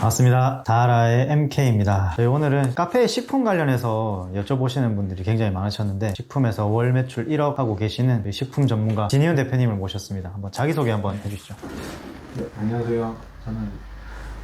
반갑습니다. 다하라의 MK입니다. 저희 오늘은 카페 식품 관련해서 여쭤보시는 분들이 굉장히 많으셨는데 식품에서 월 매출 1억 하고 계시는 식품 전문가 진희훈 대표님을 모셨습니다. 한번 자기소개 한번 해주시죠. 네, 안녕하세요. 저는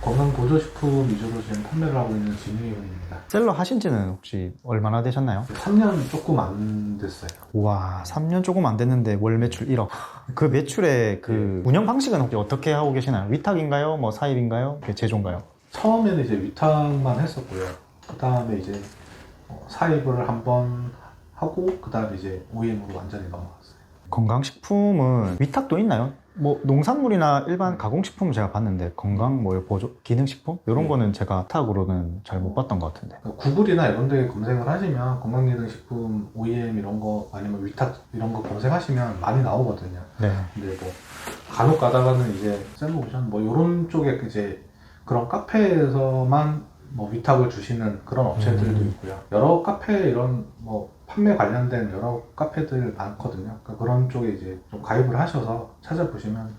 건강보조식품 위주로 지금 판매를 하고 있는 진희훈입니다. 셀러 하신 지는 혹시 얼마나 되셨나요? 3년 조금 안 됐어요. 우와, 3년 조금 안 됐는데 월 매출 1억. 그 매출의 그 운영 방식은 혹시 어떻게 하고 계시나요? 위탁인가요? 뭐 사입인가요? 제조인가요? 처음에는 이제 위탁만 했었고요. 그 다음에 이제 사입을 한번 하고 그 다음에 이제 OEM으로 완전히 넘어갔어요. 건강식품은 위탁도 있나요? 뭐 농산물이나 일반 가공식품은 제가 봤는데 건강 뭐 보조 기능식품 이런 거는 제가 위탁으로는 잘 못 봤던 것 같은데. 구글이나 이런 데 검색을 하시면 건강기능식품 OEM 이런 거 아니면 위탁 이런 거 검색하시면 많이 나오거든요. 네. 근데 뭐 간혹 가다가는 이제 셀러오션 뭐 이런 쪽에 이제 그런 카페에서만 뭐 위탁을 주시는 그런 업체들도 있고요. 여러 카페 이런 뭐 판매 관련된 여러 카페들 많거든요. 그러니까 그런 쪽에 이제 좀 가입을 하셔서 찾아보시면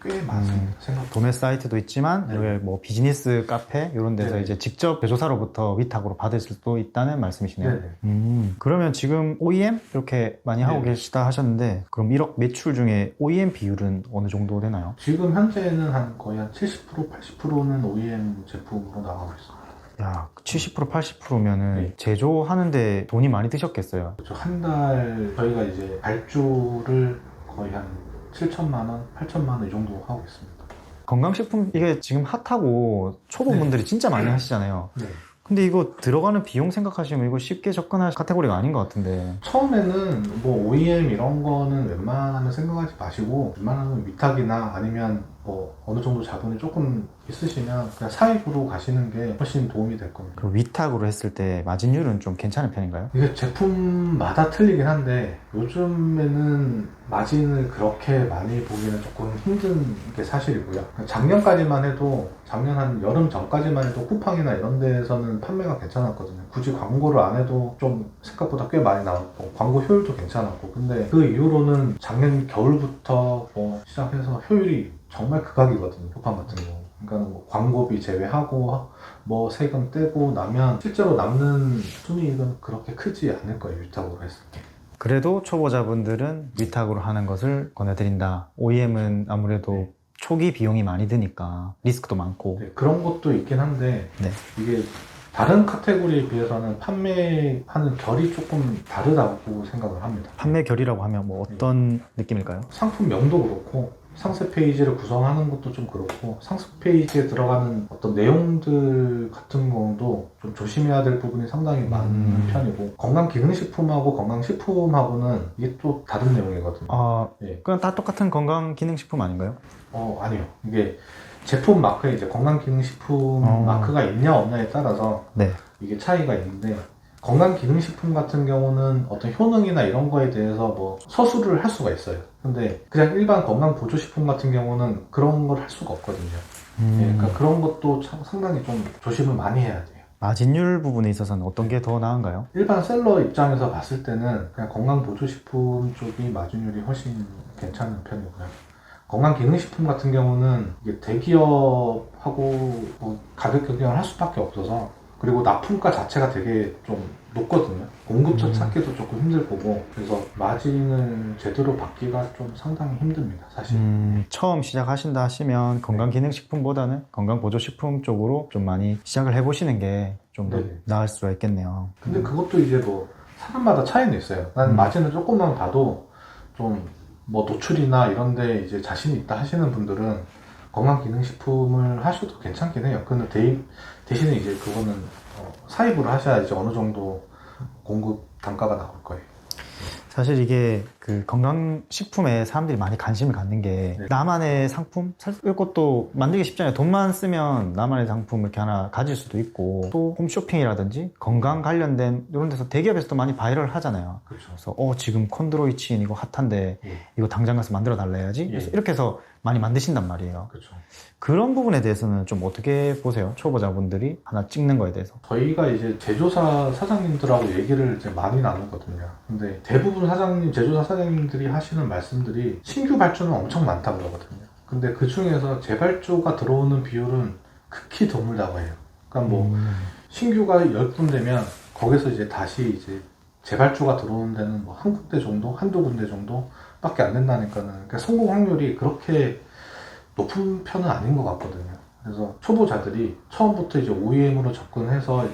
꽤 많습니다. 생각. 도매 사이트도 있지만 네. 이렇게 뭐 비즈니스 카페 이런 데서 네. 이제 직접 제조사로부터 위탁으로 받을 수도 있다는 말씀이시네요. 네. 그러면 지금 OEM 이렇게 많이 하고 네. 계시다 하셨는데 그럼 1억 매출 중에 OEM 비율은 어느 정도 되나요? 지금 현재는 거의 한 70%, 80%는 OEM 제품으로 나가고 있습니다. 야, 70% 80%면은 네. 제조하는데 돈이 많이 드셨겠어요. 그렇죠. 한 달 저희가 이제 발주를 거의 한 7천만 원, 8천만 원 이 정도 하고 있습니다. 건강식품 이게 지금 핫하고 초보분들이 진짜 많이 하시잖아요. 네. 근데 이거 들어가는 비용 생각하시면 이거 쉽게 접근할 카테고리가 아닌 것 같은데. 처음에는 뭐 OEM 이런 거는 웬만하면 생각하지 마시고 웬만하면 위탁이나 아니면 뭐 어느 정도 자본이 조금 있으시면 그냥 사입으로 가시는 게 훨씬 도움이 될 겁니다. 그 위탁으로 했을 때 마진율은 좀 괜찮은 편인가요? 이게 제품마다 틀리긴 한데 요즘에는 마진을 그렇게 많이 보기는 조금 힘든 게 사실이고요. 작년까지만 해도 작년 한 여름 전까지만 해도 쿠팡이나 이런 데에서는 판매가 괜찮았거든요. 굳이 광고를 안 해도 좀 생각보다 꽤 많이 나왔고 광고 효율도 괜찮았고 근데 그 이후로는 작년 겨울부터 뭐 시작해서 효율이 정말 극악이거든요. 쿠팡 같은 경우. 그러니까 뭐 광고비 제외하고 뭐 세금 떼고 나면 실제로 남는 순이익은 그렇게 크지 않을 거예요. 위탁으로 했을 때. 그래도 초보자분들은 위탁으로 하는 것을 권해드린다. OEM은 아무래도 초기 비용이 많이 드니까 리스크도 많고. 네, 그런 것도 있긴 한데 네. 이게 다른 카테고리에 비해서는 판매하는 결이 조금 다르다고 생각을 합니다. 판매 결이라고 하면 뭐 어떤 느낌일까요? 상품명도 그렇고 상세 페이지를 구성하는 것도 좀 그렇고 상세 페이지에 들어가는 어떤 내용들 같은 경우도 좀 조심해야 될 부분이 상당히 많은 편이고 건강기능식품하고 건강식품하고는 이게 또 다른 내용이거든요. 아, 예. 그냥 다 똑같은 건강기능식품 아닌가요? 아니요. 이게 제품 마크에 이제 건강기능식품 마크가 있냐 없냐에 따라서 네. 이게 차이가 있는데 건강기능식품 같은 경우는 어떤 효능이나 이런 거에 대해서 뭐 서술을 할 수가 있어요. 근데 그냥 일반 건강보조식품 같은 경우는 그런 걸 할 수가 없거든요. 예, 그러니까 그런 것도 상당히 좀 조심을 많이 해야 돼요. 마진율 부분에 있어서는 어떤 게 더 나은가요? 일반 셀러 입장에서 봤을 때는 그냥 건강보조식품 쪽이 마진율이 훨씬 괜찮은 편이고요. 건강기능식품 같은 경우는 이게 대기업하고 뭐 가격 경쟁을 할 수밖에 없어서 그리고 납품가 자체가 되게 좀 높거든요. 공급처 찾기도 조금 힘들 거고 그래서 마진을 제대로 받기가 좀 상당히 힘듭니다. 사실. 처음 시작하신다 하시면 건강기능식품보다는 건강보조식품 쪽으로 좀 많이 시작을 해보시는 게 좀 더 나을 수가 있겠네요. 근데 그것도 이제 뭐 사람마다 차이는 있어요. 난 마진을 조금만 봐도 좀 뭐 노출이나 이런 데 이제 자신이 있다 하시는 분들은 건강기능식품을 하셔도 괜찮긴 해요. 근데 대신에 이제 그거는 사입으로 하셔야 이제 어느 정도 공급 단가가 나올 거예요. 사실 이게 그 건강식품에 사람들이 많이 관심을 갖는 게 나만의 상품? 이것도 만들기 쉽잖아요. 돈만 쓰면 나만의 상품 이렇게 하나 가질 수도 있고 또 홈쇼핑이라든지 건강 관련된 이런 데서 대기업에서도 많이 바이럴 하잖아요. 그렇죠. 그래서 지금 콘드로이친 이거 핫한데 이거 당장 가서 만들어 달라 해야지. 그래서 이렇게 해서 많이 만드신단 말이에요. 그렇죠. 그런 부분에 대해서는 좀 어떻게 보세요? 초보자분들이 하나 찍는 거에 대해서. 저희가 이제 제조사 사장님들하고 얘기를 이제 많이 나누거든요. 근데 대부분 제조사 사장님들이 하시는 말씀들이 신규 발주는 엄청 많다고 그러거든요. 근데 그 중에서 재발주가 들어오는 비율은 극히 드물다고 해요. 그러니까 뭐 신규가 10군데면 거기서 이제 다시 이제 재발주가 들어오는 데는 뭐 한 군데 정도, 한두 군데 정도밖에 안 된다니까는 그러니까 성공 확률이 그렇게 높은 편은 아닌 것 같거든요. 그래서 초보자들이 처음부터 이제 OEM으로 접근해서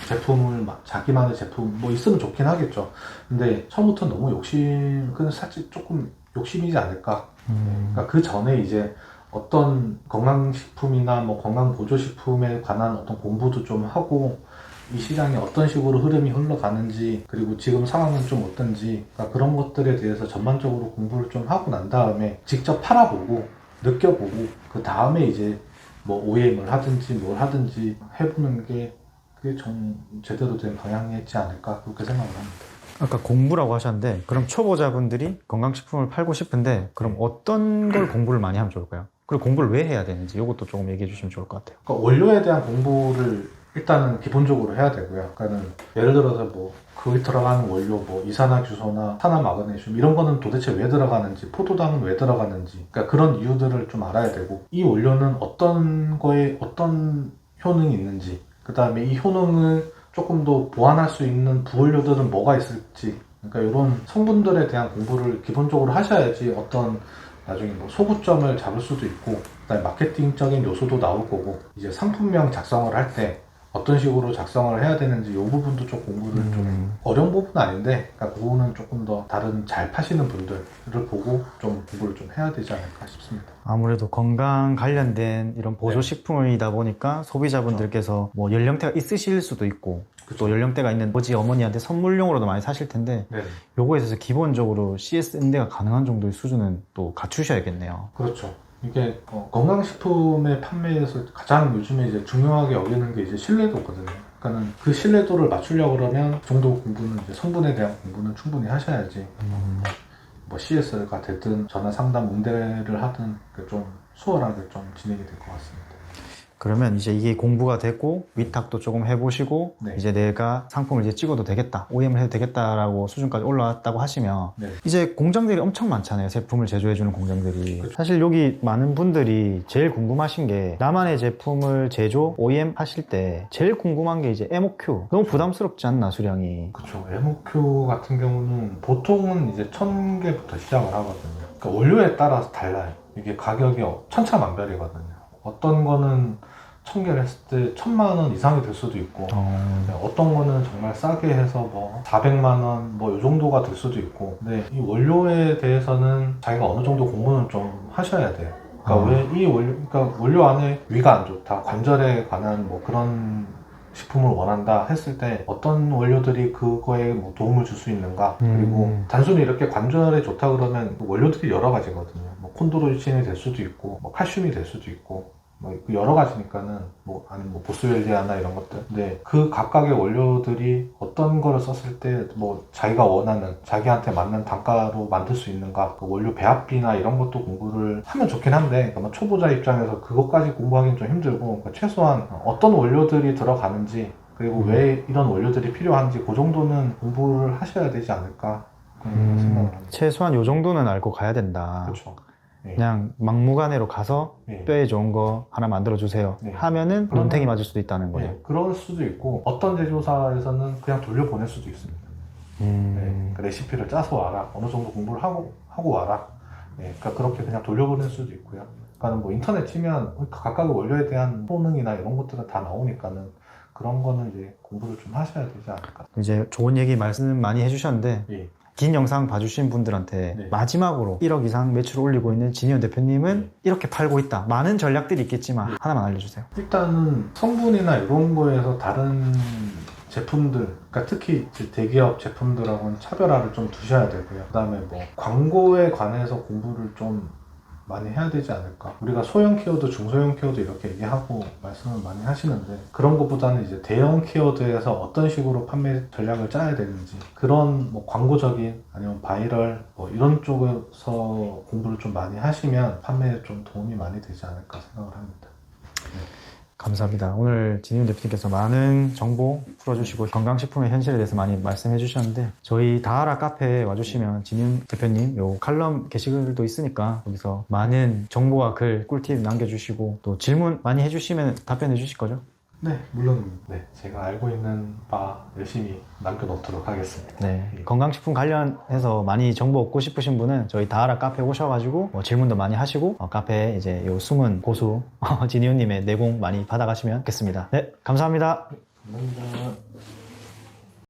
제품을 자기만의 제품 뭐 있으면 좋긴 하겠죠. 근데 처음부터 너무 그건 살짝 조금 욕심이지 않을까. 그러니까 그 전에 이제 어떤 건강식품이나 뭐 건강보조식품에 관한 어떤 공부도 좀 하고 이 시장이 어떤 식으로 흐름이 흘러가는지 그리고 지금 상황은 좀 어떤지 그러니까 그런 것들에 대해서 전반적으로 공부를 좀 하고 난 다음에 직접 팔아보고 느껴보고 그 다음에 이제 뭐 OEM을 하든지 뭘 하든지 해보는 게 그게 좀 제대로 된 방향이지 않을까 그렇게 생각을 합니다. 아까 공부라고 하셨는데 그럼 초보자분들이 건강식품을 팔고 싶은데 그럼 어떤 걸 공부를 많이 하면 좋을까요? 그리고 공부를 왜 해야 되는지 이것도 조금 얘기해 주시면 좋을 것 같아요. 그러니까 원료에 대한 공부를 일단은 기본적으로 해야 되고요. 그러니까는 예를 들어서 뭐 거기 들어가는 원료 뭐 이산화규소나 산화마그네슘 이런 거는 도대체 왜 들어가는지 포도당은 왜 들어가는지 그러니까 그런 이유들을 좀 알아야 되고 이 원료는 어떤 거에 어떤 효능이 있는지 그 다음에 이 효능을 조금 더 보완할 수 있는 부원료들은 뭐가 있을지 그러니까 이런 성분들에 대한 공부를 기본적으로 하셔야지 어떤 나중에 뭐 소구점을 잡을 수도 있고 그다음에 마케팅적인 요소도 나올 거고 이제 상품명 작성을 할 때 어떤 식으로 작성을 해야 되는지 이 부분도 좀 공부를 좀 어려운 부분은 아닌데 그러니까 그거는 조금 더 다른 잘 파시는 분들을 보고 좀 공부를 좀 해야 되지 않을까 싶습니다. 아무래도 건강 관련된 이런 보조식품이다 보니까 소비자분들께서 뭐 연령대가 있으실 수도 있고 또 연령대가 있는 아버지 어머니한테 선물용으로도 많이 사실 텐데 네. 요거에 있어서 기본적으로 CS 응대가 가능한 정도의 수준은 또 갖추셔야겠네요. 그렇죠. 이게 건강식품의 판매에서 가장 요즘에 이제 중요하게 여기는 게 이제 신뢰도거든요. 그러니까는 그 신뢰도를 맞추려고 그러면 그 정도 공부는 이제 성분에 대한 공부는 충분히 하셔야지. 뭐 CS가 됐든 전화 상담 응대를 하든 좀 수월하게 좀 진행이 될 것 같습니다. 그러면 이제 이게 공부가 되고 위탁도 조금 해보시고 네. 이제 내가 상품을 이제 찍어도 되겠다, OEM을 해도 되겠다라고 수준까지 올라왔다고 하시면 네. 이제 공장들이 엄청 많잖아요. 제품을 제조해주는 공장들이. 그렇죠. 사실 여기 많은 분들이 제일 궁금하신 게 나만의 제품을 제조, OEM 하실 때 제일 궁금한 게 이제 MOQ. 너무 부담스럽지 않나, 수량이. 그렇죠. MOQ 같은 경우는 보통은 이제 1000개부터 시작을 하거든요. 그러니까 원료에 따라서 달라요. 이게 가격이 천차만별이거든요. 어떤 거는 1000개를 했을 때 1000만 원 이상이 될 수도 있고 어떤 거는 정말 싸게 해서 뭐 400만 원 뭐 이 정도가 될 수도 있고 근데 이 원료에 대해서는 자기가 어느 정도 공부는 좀 하셔야 돼요. 그러니까 왜 이 원료, 그러니까 원료 안에 위가 안 좋다, 관절에 관한 뭐 그런 식품을 원한다 했을 때 어떤 원료들이 그거에 뭐 도움을 줄 수 있는가 그리고 단순히 이렇게 관절에 좋다 그러면 그 원료들이 여러 가지거든요. 뭐 콘드로이친이 될 수도 있고 뭐 칼슘이 될 수도 있고 뭐 여러 가지니까는 뭐 아니면 뭐 보스웰리아나 이런 것들. 근데 그 각각의 원료들이 어떤 거를 썼을 때 뭐 자기가 원하는 자기한테 맞는 단가로 만들 수 있는가 그 원료 배합비나 이런 것도 공부를 하면 좋긴 한데 그러니까 초보자 입장에서 그것까지 공부하기는 좀 힘들고 그러니까 최소한 어떤 원료들이 들어가는지 그리고 왜 이런 원료들이 필요한지 그 정도는 공부를 하셔야 되지 않을까 그런 생각을 합니다. 최소한 요 정도는 알고 가야 된다. 그렇죠. 네. 그냥 막무가내로 가서 네. 뼈에 좋은 거 하나 만들어 주세요. 네. 하면은 눈탱이 맞을 수도 있다는 거예요. 네, 그럴 수도 있고 어떤 제조사에서는 그냥 돌려보낼 수도 있습니다. 네, 그 레시피를 짜서 와라. 어느 정도 공부를 하고 와라. 네, 그러니까 그렇게 그냥 돌려보낼 수도 있고요. 그러니까 뭐 인터넷 치면 각각의 원료에 대한 효능이나 이런 것들은 다 나오니까는 그런 거는 이제 공부를 좀 하셔야 되지 않을까. 이제 좋은 얘기 말씀 많이 해주셨는데 예. 긴 영상 봐주신 분들한테 네. 마지막으로 1억 이상 매출을 올리고 있는 진희원 대표님은 네. 이렇게 팔고 있다. 많은 전략들이 있겠지만 하나만 알려주세요. 일단은 성분이나 이런 거에서 다른 제품들, 그러니까 특히 이제 대기업 제품들하고는 차별화를 좀 두셔야 되고요. 그 다음에 뭐 광고에 관해서 공부를 좀 많이 해야 되지 않을까. 우리가 소형 키워드, 중소형 키워드 이렇게 얘기하고 말씀을 많이 하시는데 그런 것보다는 이제 대형 키워드에서 어떤 식으로 판매 전략을 짜야 되는지 그런 뭐 광고적인 아니면 바이럴 뭐 이런 쪽에서 공부를 좀 많이 하시면 판매에 좀 도움이 많이 되지 않을까 생각을 합니다. 감사합니다. 오늘 진희훈 대표님께서 많은 정보 풀어주시고 건강식품의 현실에 대해서 많이 말씀해 주셨는데 저희 다하라 카페에 와주시면 진희훈 대표님 요 칼럼 게시글도 있으니까 거기서 많은 정보와 글, 꿀팁 남겨주시고 또 질문 많이 해주시면 답변해 주실 거죠? 네, 물론 제가 알고 있는 바 열심히 남겨놓도록 하겠습니다. 네, 건강식품 관련해서 많이 정보 얻고 싶으신 분은 저희 다하라 카페 오셔가지고 질문도 많이 하시고 카페에 이제 요 숨은 고수 진희훈님의 내공 많이 받아가시면 좋겠습니다. 네, 감사합니다. 감사합니다.